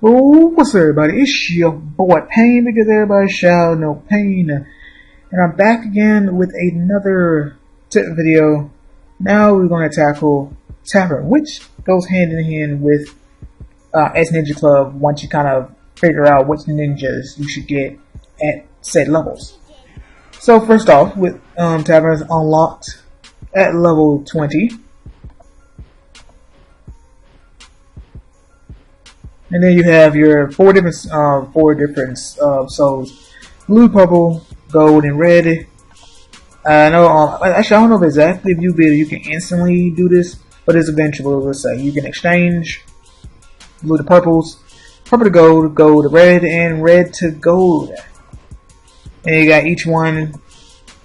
Oh, what's up, everybody? It's your boy Pain, because everybody shall know pain. And I'm back again with another tip video. Now we're going to tackle Tavern, which goes hand in hand with S Ninja Club once you kind of figure out which ninjas you should get at said levels. So first off, with Tavern is unlocked at level 20. And then you have your four different souls: blue, purple, gold, and red. I know. Actually, I don't know exactly if you can instantly do this, but it's eventually. Let's say you can exchange blue to purples, purple to gold, gold to red, and red to gold. And you got each one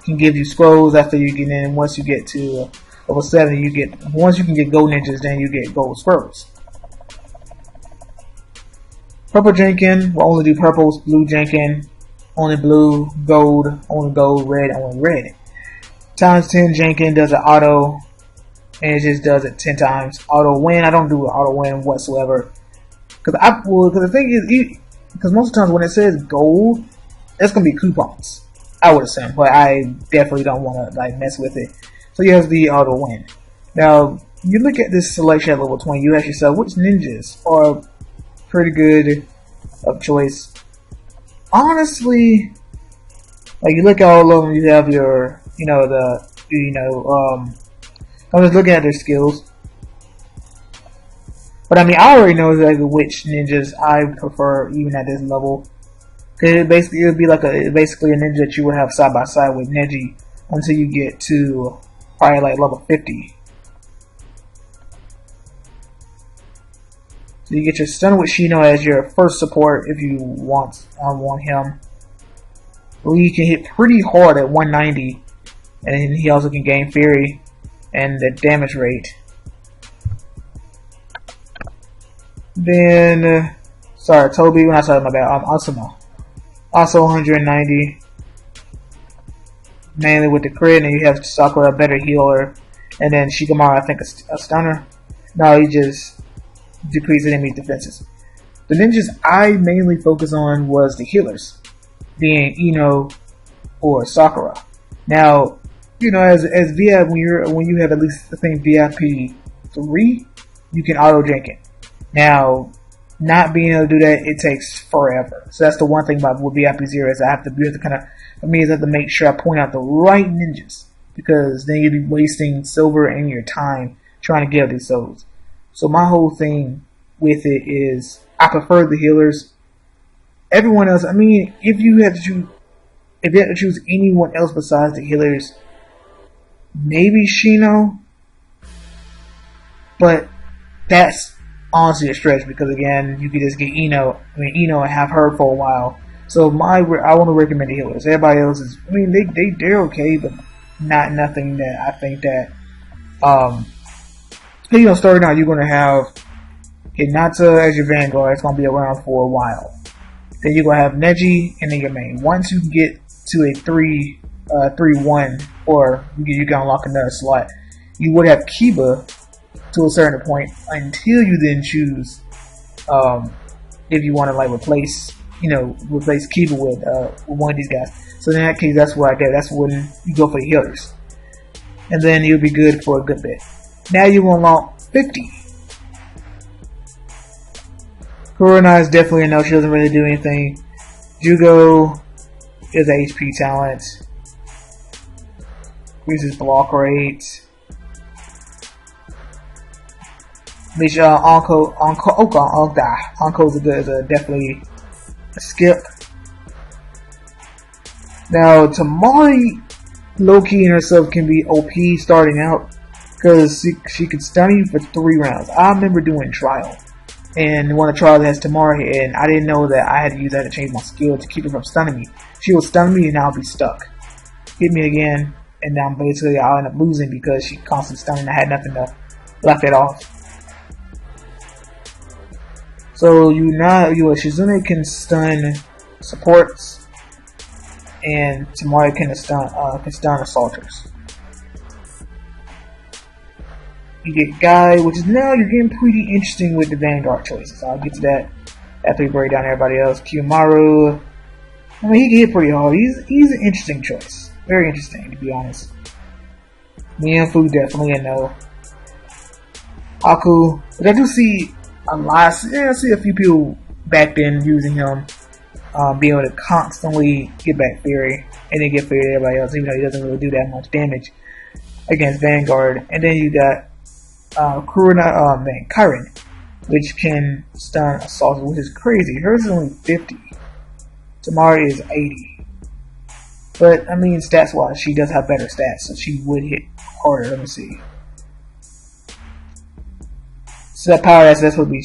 can give you scrolls after you get in. Once you get to level 7, once you can get gold ninjas, then you get gold scrolls. Purple Jenkin will only do purples, blue Jenkin only blue, gold, red, only red. Times 10 Jenkin does an auto, and it just does it 10 times. Auto win, I don't do an auto win whatsoever. Because the thing is, because most of the times when it says gold, that's going to be coupons, I would assume, but I definitely don't want to mess with it. So you have the auto win. Now, you look at this selection at level 20, you ask yourself, which ninjas are pretty good of choice? Honestly, you look at all of them, you have your, I'm just looking at their skills. But I mean, I already know exactly which ninjas I prefer even at this level. Cause it would be basically a ninja that you would have side by side with Neji until you get to probably level 50. So you get your Stun with Shino as your first support if you want him. Well, he can hit pretty hard at 190, and he also can gain Fury and the damage rate. Then, Toby, when I started my bad, Asuma. Also 190, mainly with the crit, and you have Sakura, a better healer, and then Shikamaru, I think a stunner. No, he just decrease enemy defenses. The ninjas I mainly focus on was the healers, being Ino or Sakura. Now, as VIP, when you have at least VIP 3, you can auto Jenkin. Now, not being able to do that, it takes forever. So that's the one thing about with VIP 0 is I have to make sure I point out the right ninjas, because then you'd be wasting silver and your time trying to get these souls. So my whole thing with it is I prefer the healers. Everyone else, I mean, if you had to choose anyone else besides the healers, maybe Shino. But that's honestly a stretch, because again, you could just get Ino and have her for a while. So I want to recommend the healers. Everybody else is, they're okay, but nothing that I think that starting out, you're going to have Hinata as your vanguard. It's going to be around for a while. Then you're going to have Neji, and then your main. Once you get to a 3-1, or you can unlock another slot, you would have Kiba to a certain point until you then choose if you want to replace Kiba with one of these guys. So in that case, that's what I get. That's when you go for the healers, and then you'll be good for a good bit. Now you will unlock 50. Kurona is definitely a no. She doesn't really do anything. Jugo is an HP talent. Increases block rate. Which Anko is definitely a skip. Now Tamari, low-key in herself, can be OP starting out, because she could stun you for 3 rounds. I remember doing trial, and one of the trials has Tamari, and I didn't know that I had to use that to change my skill to keep her from stunning me. She would stun me, and I'll be stuck. Hit me again, and now basically I'll end up losing because she constantly stunning. I had nothing to left it off. So Shizune can stun supports, and Tamari can stun assaulters. You get Guy, which is now you're getting pretty interesting with the Vanguard choices. I'll get to that after we break down everybody else. Kiyomaru, I mean, he can hit pretty hard. He's an interesting choice. Very interesting, to be honest. Mienfu, definitely a no. Haku, but I do see a lot. Yeah, I see a few people back then using him, being able to constantly get back Fury and then get Fury to everybody else, even though he doesn't really do that much damage against Vanguard. And then you got Kairin, which can stun Assault, which is crazy. Hers is only 50. Tamari is 80. But, I mean, stats-wise, she does have better stats, so she would hit harder. Let me see. So that power SS would be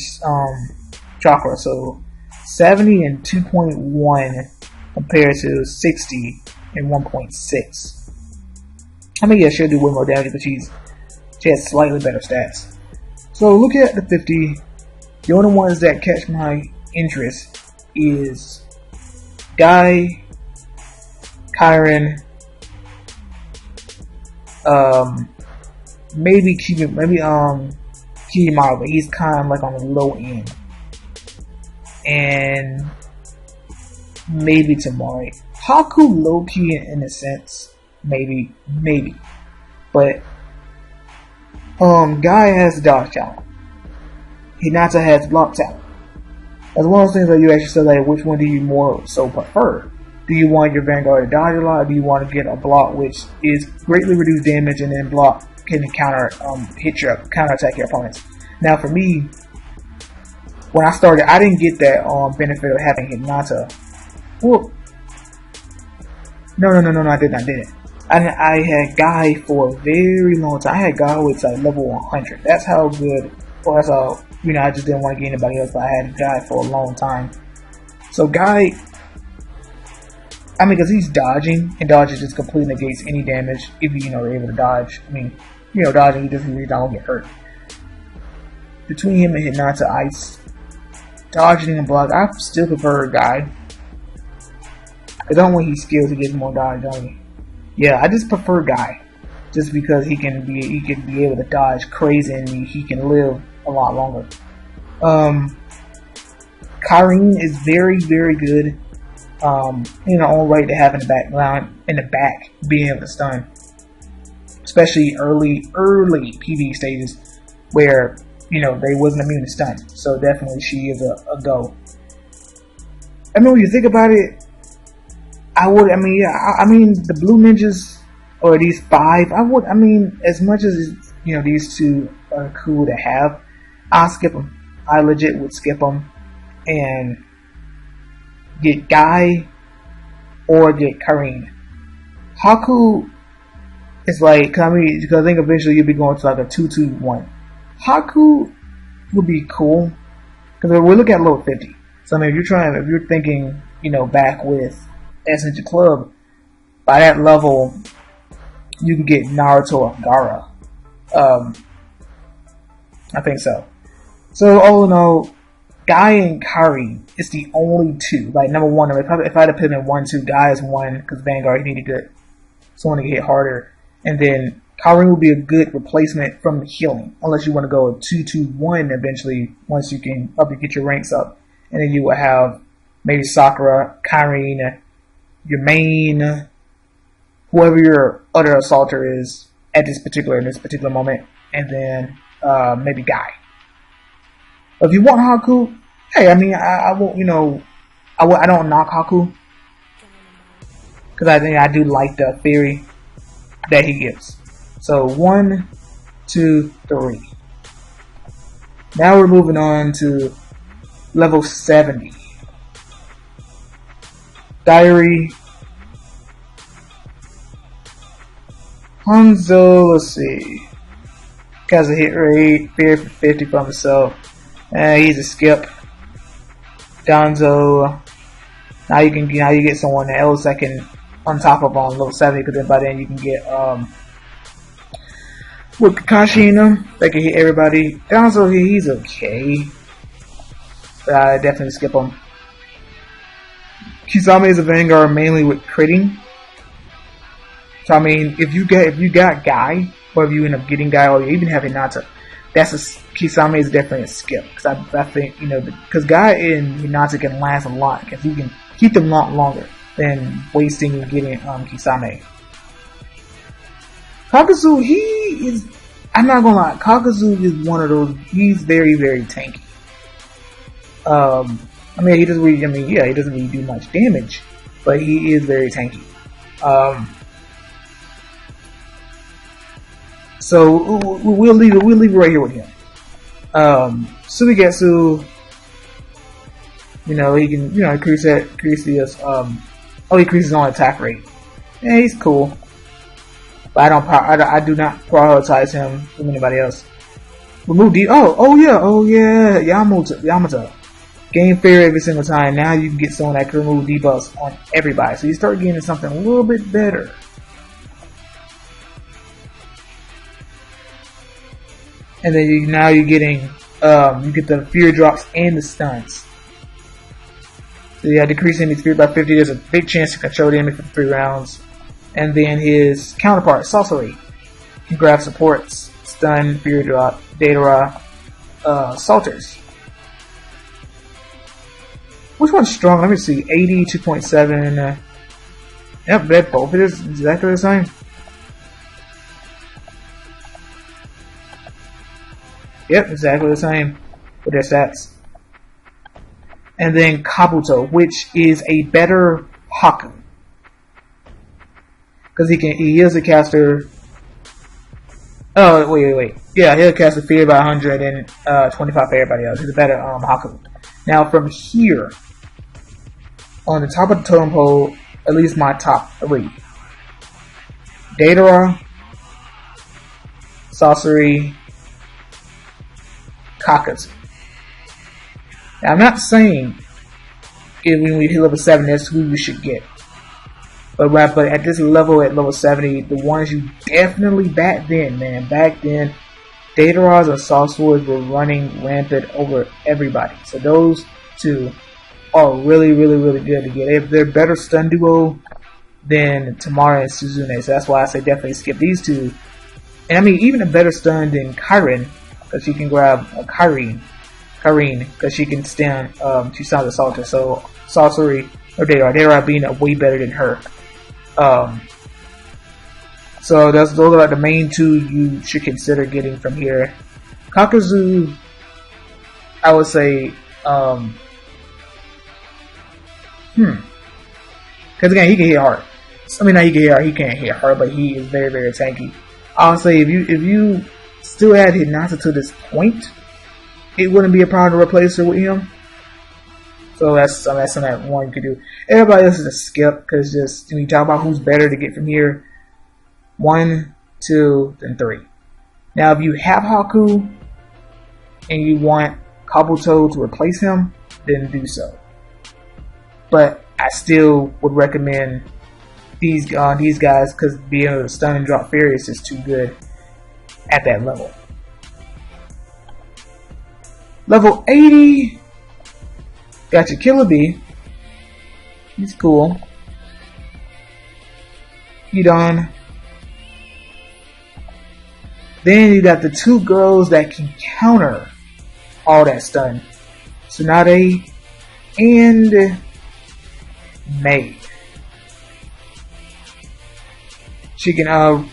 Chakra, so 70 and 2.1 compared to 60 and 1.6. I mean, yeah, she'll do way more damage, but she has slightly better stats. So look at the 50. The only ones that catch my interest is Guy, Kairin, maybe Kiyomaru, but he's kind of like on the low end, and maybe Tamari. Haku low key in a sense, maybe, but Guy has dodge talent. Hinata has block talent. That's one of those things that you actually say, like, which one do you more so prefer? Do you want your Vanguard to dodge a lot, or do you want to get a block which is greatly reduced damage and then block can counterattack your opponents? Now for me, when I started, I didn't get that benefit of having Hinata. Well, no, I didn't. I had Guy for a very long time. I had Guy with like level 100. That's how good, or that's how, I just didn't want to get anybody else, but I had Guy for a long time. So Guy, I mean, because he's dodging, and dodging just completely negates any damage if you are able to dodge. I mean, dodging, he doesn't really don't get hurt. Between him and Hinata, dodging and block, I still prefer Guy. Because I don't want his skills to get more dodge, don't he? Yeah, I just prefer Guy, just because he can be able to dodge crazy and he can live a lot longer. Kairin is very, very good. In her own right to have in the back, being able to stun, especially early PvE stages where they wasn't immune to stun. So definitely she is a go. I mean, when you think about it, the blue ninjas, or these 5, as much as these 2 are cool to have, I'll skip them. I legit would skip them and get Guy or get Kairin. Haku is like, because I think eventually you'll be going to like a 2-2-1. Haku would be cool because we're looking at level 50. So I mean, if you're thinking, back with S Ninja Club, by that level, you can get Naruto or Gaara. I think so. So all in all, Guy and Kairin is the only 2. Like, number 1, if I had to put them in 1-2, Guy is 1, because Vanguard, you need to get someone to hit harder. And then Kairin will be a good replacement from the healing, unless you want to go 2-2-1 eventually, once you can get your ranks up. And then you will have maybe Sakura, Kairin, your main, whoever your other assaulter is in this particular moment, and then maybe Guy. If you want Haku, hey, I won't, I don't knock Haku, because I think I do like the theory that he gives. So 1, 2, 3. Now we're moving on to level 70. Diary. Hanzo, let's see. Has a hit rate, fear for 50 from himself. He's a skip. Danzo. Now you get someone else that can on top of on level 70, because then by then you can get with Kakashi in him that can hit everybody. Danzo, he's okay, but I definitely skip him. Kisame is a Vanguard mainly with critting. So I mean, if you got Guy, or if you end up getting Guy, or you even have Hinata, that's a Kisame is definitely a skip because I think because Guy and Hinata can last a lot because you can keep them longer than wasting and getting Kisame. Kakazu, he is. I'm not gonna lie, Kakazu is one of those. He's very very tanky. I mean he doesn't really. I mean yeah, he doesn't really do much damage, but he is very tanky. So we'll leave it. We'll leave it right here with him. Sumigetsu, he can increase the he increases his own attack rate. Yeah, he's cool, but I do not prioritize him from anybody else. Remove oh yeah, Yamata. Gain fear every single time. Now you can get someone that can remove debuffs on everybody. So you start getting something a little bit better. And then now you're getting, you get the fear drops and the stuns. So yeah, decrease enemy fear by 50. There's a big chance to control the enemy for 3 rounds. And then his counterpart, Sorcery, can grab supports, stun, fear drop, Datara, Salters. Which one's strong? Let me see. 80, 2.7. Yep, that both it is exactly the same. Yep, exactly the same with their stats. And then Kabuto, which is a better Haku. Because he is a caster. Oh, wait. Yeah, he'll cast a fear by 100 and 25 for everybody else. He's a better Haku. Now from here, on the top of the totem pole, at least my top 3. Datara, Sorcery, Kakazu. Now I'm not saying when we hit level 7 that's who you should get. But at this level, at level 70, the ones you definitely back then, Dataras and Sorcerers were running rampant over everybody. So those 2 are really good to get. They're better stun duo than Tamara and Suzune. So that's why I say definitely skip these 2. And I mean, even a better stun than Kairin, because she can grab Kairin, because she can stand 2 Sound Assaulter. So Sorcery or Datara being way better than her. So those are like the main 2 you should consider getting from here. Kakazu, I would say, because again, he can hit hard. I mean, not he can hit hard. He can't hit hard, but he is very very tanky. I would say if you still had Hinata to this point, it wouldn't be a problem to replace her with him. So that's that one you could do. Everybody else is a skip because just when you talk about who's better to get from here, 1, 2, then 3. Now if you have Haku and you want Kabuto to replace him, then do so. But I still would recommend these guys because being able to stun and drop fear is just too good at that level. Level 80, got your Killer Bee. He's cool. Hidon. Then you got the 2 girls that can counter all that stun. Tsunade and Maid. She can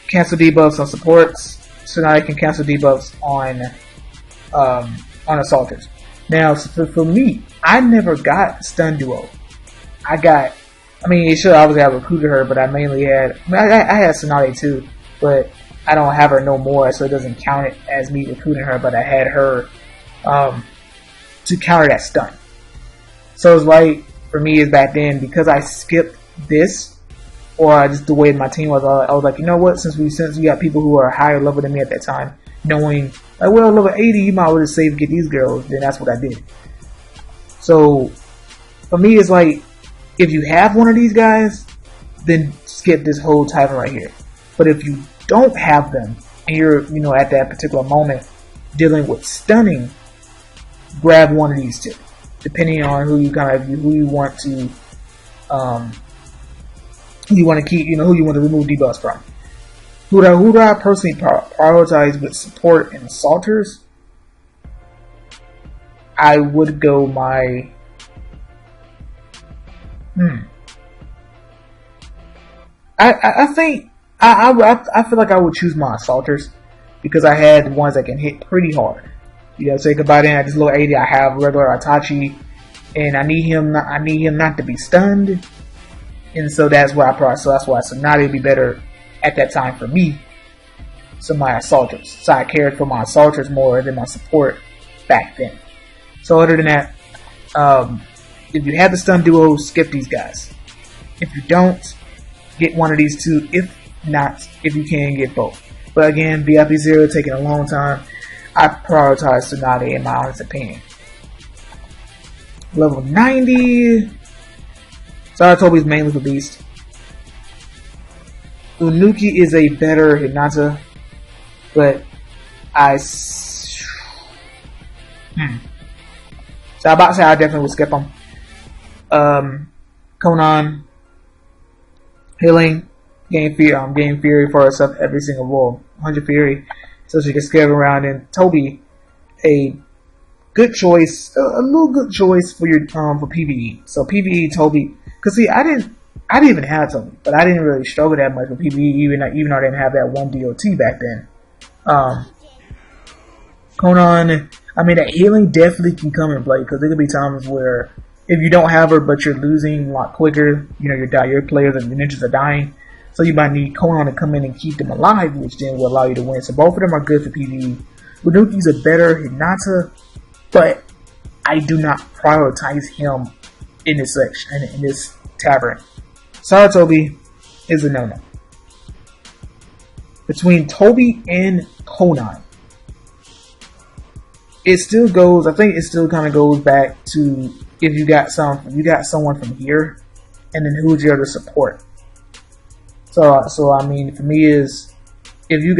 cancel debuffs on supports. Tsunade can cancel debuffs on assaulters. Now, for me, I never got stun duo. It should obviously have recruited her, but I mainly had. I had Tsunade too, but I don't have her no more, so it doesn't count it as me recruiting her. But I had her to counter that stun. So it's like for me is back then because I skipped this, or just the way my team was. I was like, you know what? Since we got people who are higher level than me at that time, knowing like, well, level 80, you might as well just save and get these girls. Then that's what I did. So for me, it's like if you have one of these guys, then skip this whole Tavern right here. But if you don't have them and you're at that particular moment dealing with stunning, grab one of these 2, depending on who you want to keep, who you want to remove debuffs from. Who do I personally prioritize with support and assaulters? I would go my I think I feel like I would choose my assaulters because I had ones that can hit pretty hard. You know, take about it at this little 80, I have regular Itachi, and I need him not to be stunned, and so that's why Tsunade would be better at that time for me. So my assaulters, so I cared for my assaulters more than my support back then. So other than that, if you have the stun duo, skip these guys. If you don't, get one of these two. If not, if you can, get both. But again, VIP 0 taking a long time. I prioritize Tsunade in my honest opinion. Level 90. Sarutobi's mainly for Beast. Unuki is a better Hinata, but So I'm about to say I definitely would skip him. Conan, healing, gain fury for herself every single roll. 100 fury, so she can scare around. And Toby, a good choice, a little good choice for your for PvE. So PvE Toby, cause see I didn't even have Toby, but I didn't really struggle that much with PvE, even though I didn't have that one DOT back then. Conan, I mean that healing definitely can come in play because there could be times where if you don't have her but you're losing a lot quicker, you know your players and the ninjas are dying. So you might need Conan to come in and keep them alive, which then will allow you to win. So both of them are good for PvE. Unuki's a better Hinata, but I do not prioritize him in this section, in this tavern. Sarutobi is a no-no. Between Toby and Conan, it still goes. I think it still kind of goes back to if you got someone from here, and then who's your other support. So I mean, for me is if your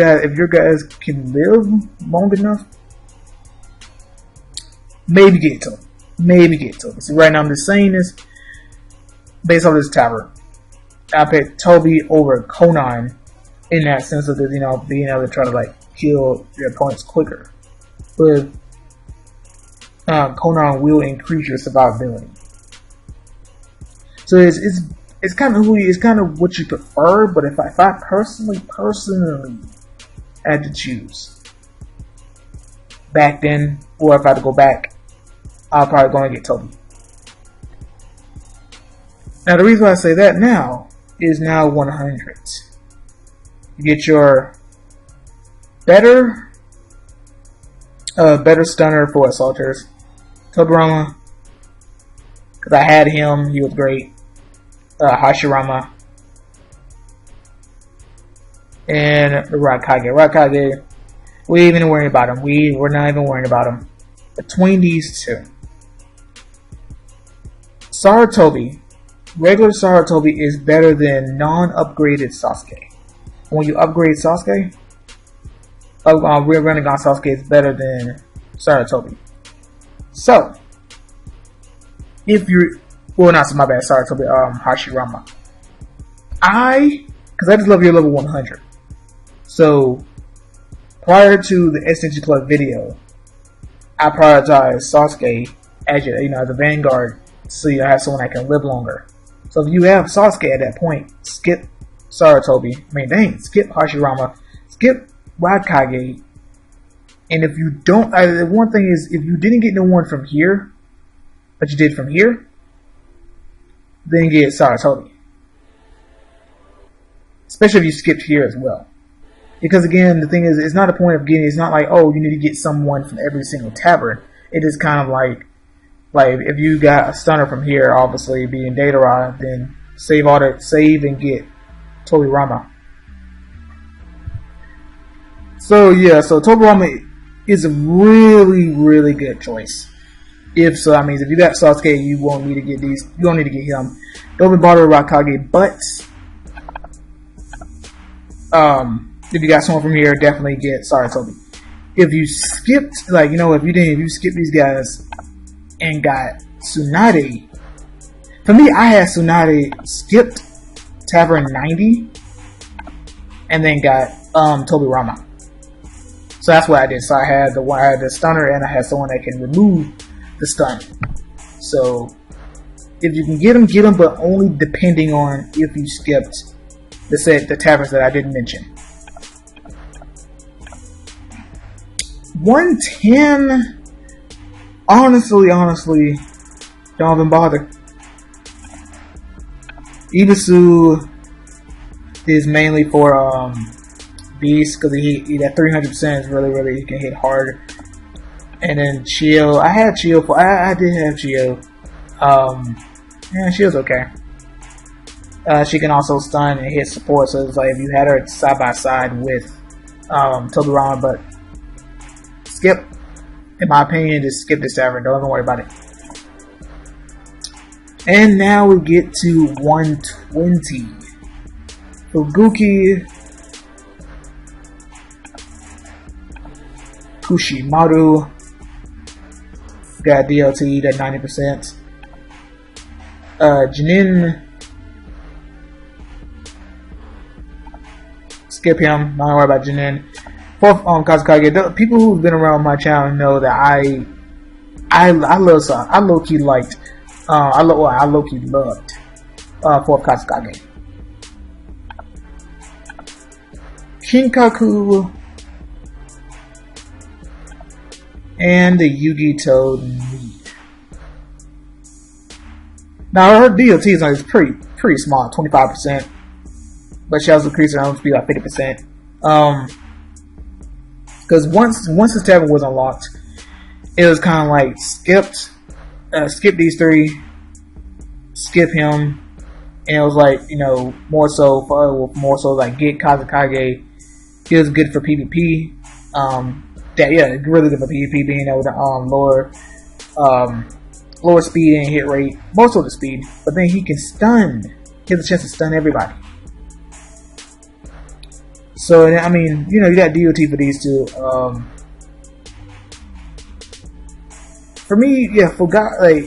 guys can live long enough, maybe get to them. See, right now I'm just saying this based off this tavern. I pick Toby over Conan in that sense of being able to try to like kill your opponents quicker. But Conan will increase your survivability. So it's kind of what you prefer. But if I personally had to choose back then, or if I had to go back, I'll probably go and get Toby. Now the reason why I say that now is now 100. You get your better stunner for assaulters. Tobirama, because I had him, he was great. Hashirama. And the Raikage, we ain't even worrying about him. We're not even worrying about him. Between these two, Sarutobi, regular Sarutobi is better than non-upgraded Sasuke. When you upgrade Sasuke, Real Renegade Sasuke is better than Sarutobi. So, if you're, well, not my bad, Sarutobi, Hashirama. Because I just love your level 100. So, prior to the SNG Club video, I prioritized Sasuke as the vanguard, so you have someone that can live longer. So if you have Sasuke at that point, skip Sarutobi. Skip Hashirama, skip Raikage. And if you don't, the one thing is, if you didn't get no one from here, but you did from here, then get Sarutobi. Especially if you skipped here as well. Because again, the thing is, it's not a point of getting, it's not like, oh, you need to get someone from every single tavern. It is kind of like if you got a stunner from here, obviously being Datara, then save and get Tobirama. So yeah, so Tobirama is a really, really good choice. If so, that means if you got Sasuke, you won't need to get these. You don't need to get him. Don't be bothered with Raikage, but if you got someone from here, definitely get Sarutobi. If you skipped, if you skipped these guys and got Tsunade, for me, I had Tsunade skipped Tavern 90 and then got Tobirama. So that's what I did. So I had the stunner, and I had someone that can remove the stun. So if you can get them, but only depending on if you skipped the taverns that I didn't mention. 110. Honestly, don't even bother. Ibisu is mainly for Beast, because he that 300% is really, he can hit hard. And then Chill, I had Chill for I did have Chill. Yeah, she was okay. She can also stun and hit support, so it's like if you had her side by side with Tobirama, but skip. In my opinion, just skip this Tavern. Don't even worry about it. And now we get to 120. Fuguki, Kushimaru, got DLT at 90%. Jinin, skip him. Don't worry about Jinin. Fourth, Kazukage. The people who've been around my channel know that I low key liked. I low key loved fourth Kazukage. Kinkaku and the Yugito Need. Now her DLT is pretty small, 25%, but she also increased her own speed by 50%. Because once this tavern was unlocked, it was kind of like skip these three, skip him, and it was like, you know, more so like get Kazukage. It was good for PvP. Really good for PvP, being able to lower speed and hit rate, most of the speed, but then he can stun. He has a chance to stun everybody. So I mean, you know, you got DOT for these two. For me, yeah, like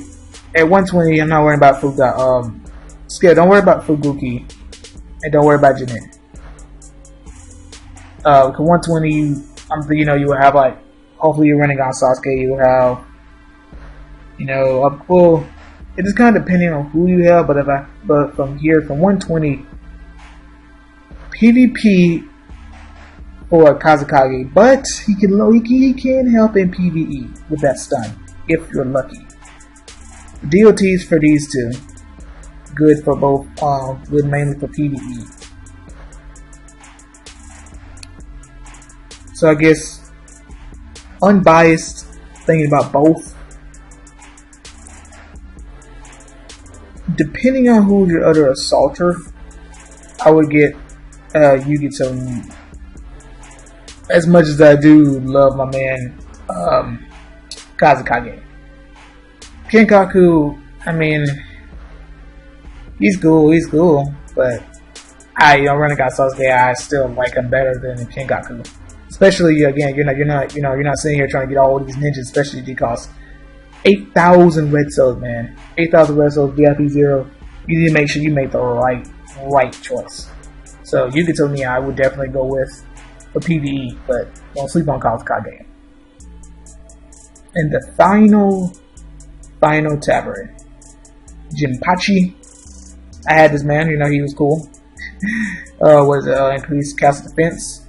at 120, I'm not worrying about Fuga. Don't worry about Fuguki, and don't worry about Jinin. 120, you know, you will have like, hopefully you're running on Sasuke. You will have, you know, well, it is kind of depending on who you have. But from 120, PvP for Kazukage, but he can help in PvE with that stun if you're lucky. DOTs for these two, good for both, good mainly for PvE. So I guess unbiased, thinking about both, depending on who's your other assaulter, I would get Yugito. As much as I do love my man Kazukage. Kinkaku, I mean, he's cool, but running against Sasuke, I still like him better than Kinkaku. Especially again, you're not sitting here trying to get all these ninjas, especially because 8,000 red souls, man. 8,000 red souls, VIP 0. You need to make sure you make the right choice. So you can tell me, I would definitely go with for PvE, but don't sleep on Kazukage. And the final tavern, Jinpachi. I had this man, you know, he was cool. Increased castle defense,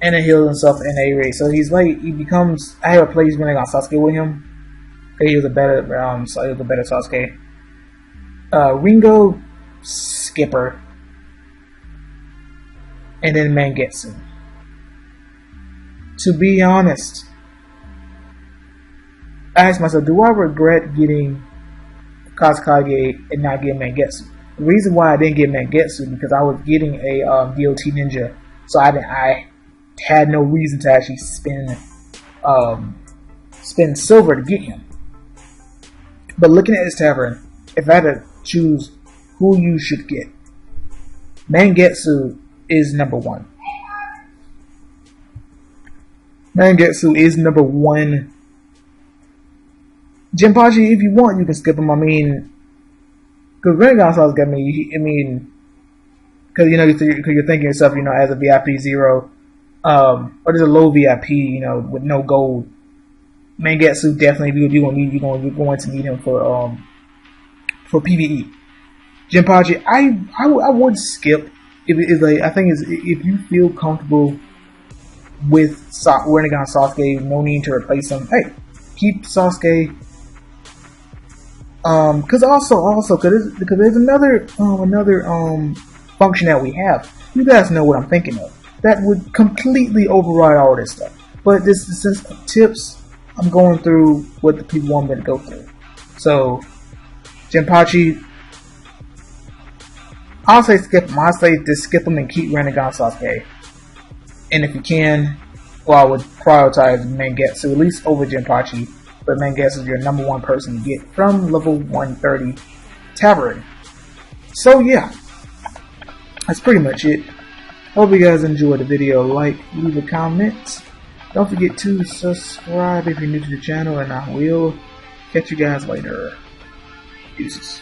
and then healed himself in a race. So I have a place running on Sasuke with him. He was a better Sasuke. Ringo, skipper. And then Mangetsu. To be honest, I asked myself, do I regret getting Kazukage and not getting Mangetsu? The reason why I didn't get Mangetsu because I was getting a DOT ninja, so I had no reason to actually spend silver to get him. But looking at this tavern, if I had to choose who you should get, Mangetsu is number one. Mangetsu is number one. Jinpachi, if you want, you can skip him. I mean, because Renegon Sauce got me. I mean, because you're thinking yourself, as a VIP 0, or just a low VIP, with no gold. Mangetsu definitely you're going to need him for PvE. Jinpachi, I would skip I think if you feel comfortable with Rinnegan Sasuke, no need to replace him. Hey, keep Sasuke. Because there's another function that we have. You guys know what I'm thinking of. That would completely override all this stuff. But this is just tips. I'm going through what the people want me to go through. So, Jinpachi, I'll say skip him. I'll say just skip him and keep Rinnegan Sasuke. And if you can, I would prioritize Mangetsu, at least over Jinpachi. But Mangetsu is your number one person to get from level 130 Tavern. So yeah, that's pretty much it. Hope you guys enjoyed the video. Leave a comment. Don't forget to subscribe if you're new to the channel, and I will catch you guys later. Deuces.